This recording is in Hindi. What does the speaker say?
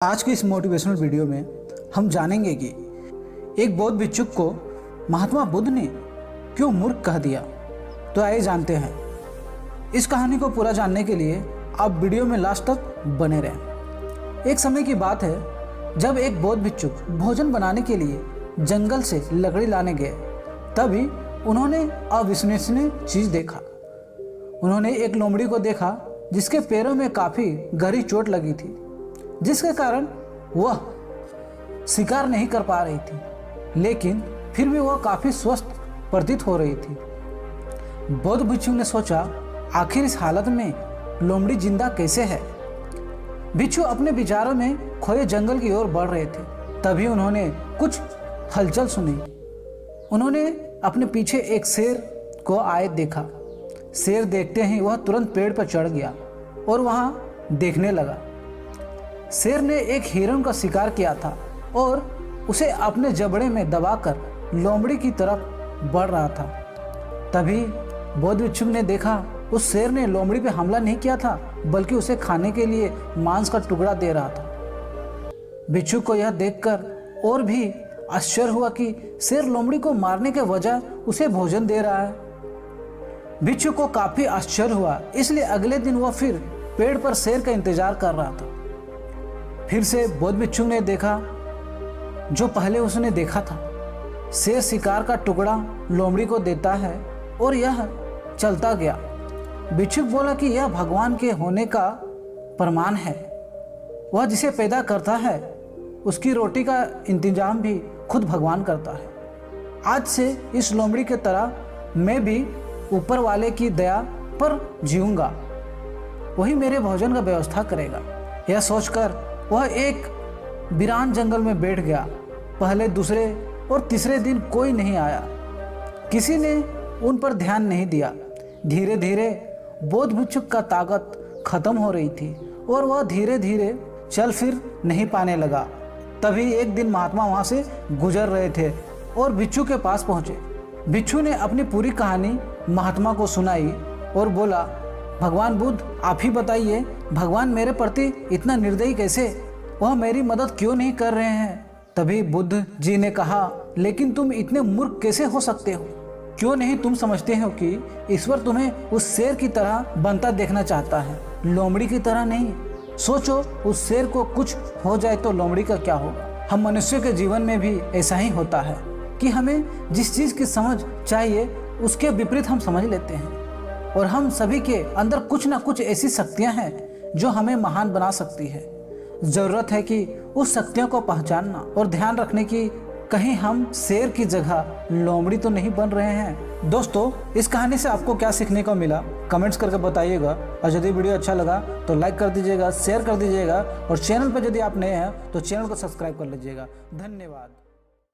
आज की इस मोटिवेशनल वीडियो में हम जानेंगे कि एक बौद्ध भिक्षुक को महात्मा बुद्ध ने क्यों मूर्ख कह दिया। तो आइए जानते हैं। इस कहानी को पूरा जानने के लिए आप वीडियो में लास्ट तक बने रहें। एक समय की बात है जब एक बौद्ध भिक्षुक भोजन बनाने के लिए जंगल से लकड़ी लाने गए, तभी उन्होंने अविश्वसनीय चीज़ देखा। उन्होंने एक लोमड़ी को देखा जिसके पैरों में काफ़ी गहरी चोट लगी थी, जिसके कारण वह शिकार नहीं कर पा रही थी, लेकिन फिर भी वह काफ़ी स्वस्थ प्रतीत हो रही थी। बौद्ध भिक्षु ने सोचा, आखिर इस हालत में लोमड़ी जिंदा कैसे है। भिक्षु अपने विचारों में खोए जंगल की ओर बढ़ रहे थे, तभी उन्होंने कुछ हलचल सुनी। उन्होंने अपने पीछे एक शेर को आए देखा। शेर देखते ही वह तुरंत पेड़ पर चढ़ गया और वहाँ देखने लगा। शेर ने एक हिरण का शिकार किया था और उसे अपने जबड़े में दबाकर लोमड़ी की तरफ बढ़ रहा था। तभी बौद्ध भिक्षुक ने देखा उस शेर ने लोमड़ी पे हमला नहीं किया था, बल्कि उसे खाने के लिए मांस का टुकड़ा दे रहा था। भिक्षुक को यह देखकर और भी आश्चर्य हुआ कि शेर लोमड़ी को मारने के बजाय उसे भोजन दे रहा है। भिक्षुक को काफ़ी आश्चर्य हुआ, इसलिए अगले दिन वह फिर पेड़ पर शेर का इंतजार कर रहा था। फिर से बौद्ध भिक्षुक ने देखा जो पहले उसने देखा था। शेर शिकार का टुकड़ा लोमड़ी को देता है और यह चलता गया। भिक्षुक बोला कि यह भगवान के होने का प्रमाण है। वह जिसे पैदा करता है उसकी रोटी का इंतजाम भी खुद भगवान करता है। आज से इस लोमड़ी के तरह मैं भी ऊपर वाले की दया पर जीऊँगा, वही मेरे भोजन का व्यवस्था करेगा। यह सोचकर वह एक वीरान जंगल में बैठ गया। पहले, दूसरे और तीसरे दिन कोई नहीं आया, किसी ने उन पर ध्यान नहीं दिया। धीरे धीरे बौद्ध भिक्षुक का ताकत खत्म हो रही थी और वह धीरे धीरे चल फिर नहीं पाने लगा। तभी एक दिन महात्मा वहाँ से गुजर रहे थे और भिक्षु के पास पहुँचे। भिक्षु ने अपनी पूरी कहानी महात्मा को सुनाई और बोला, भगवान बुद्ध, आप ही बताइए, भगवान मेरे प्रति इतना निर्दयी कैसे? वह मेरी मदद क्यों नहीं कर रहे हैं? तभी बुद्ध जी ने कहा, लेकिन तुम इतने मूर्ख कैसे हो सकते हो? क्यों नहीं तुम समझते हो कि ईश्वर तुम्हें उस शेर की तरह बनता देखना चाहता है, लोमड़ी की तरह नहीं। सोचो, उस शेर को कुछ हो जाए तो लोमड़ी का क्या होगा? हम मनुष्य के जीवन में भी ऐसा ही होता है कि हमें जिस चीज़ की समझ चाहिए उसके विपरीत हम समझ लेते हैं, और हम सभी के अंदर कुछ ना कुछ ऐसी शक्तियां हैं जो हमें महान बना सकती है। ज़रूरत है कि उस शक्तियों को पहचानना और ध्यान रखने की कहीं हम शेर की जगह लोमड़ी तो नहीं बन रहे हैं। दोस्तों, इस कहानी से आपको क्या सीखने को मिला कमेंट्स करके बताइएगा, और यदि वीडियो अच्छा लगा तो लाइक कर दीजिएगा, शेयर कर दीजिएगा, और चैनल पर यदि आप नए हैं तो चैनल को सब्सक्राइब कर लीजिएगा। धन्यवाद।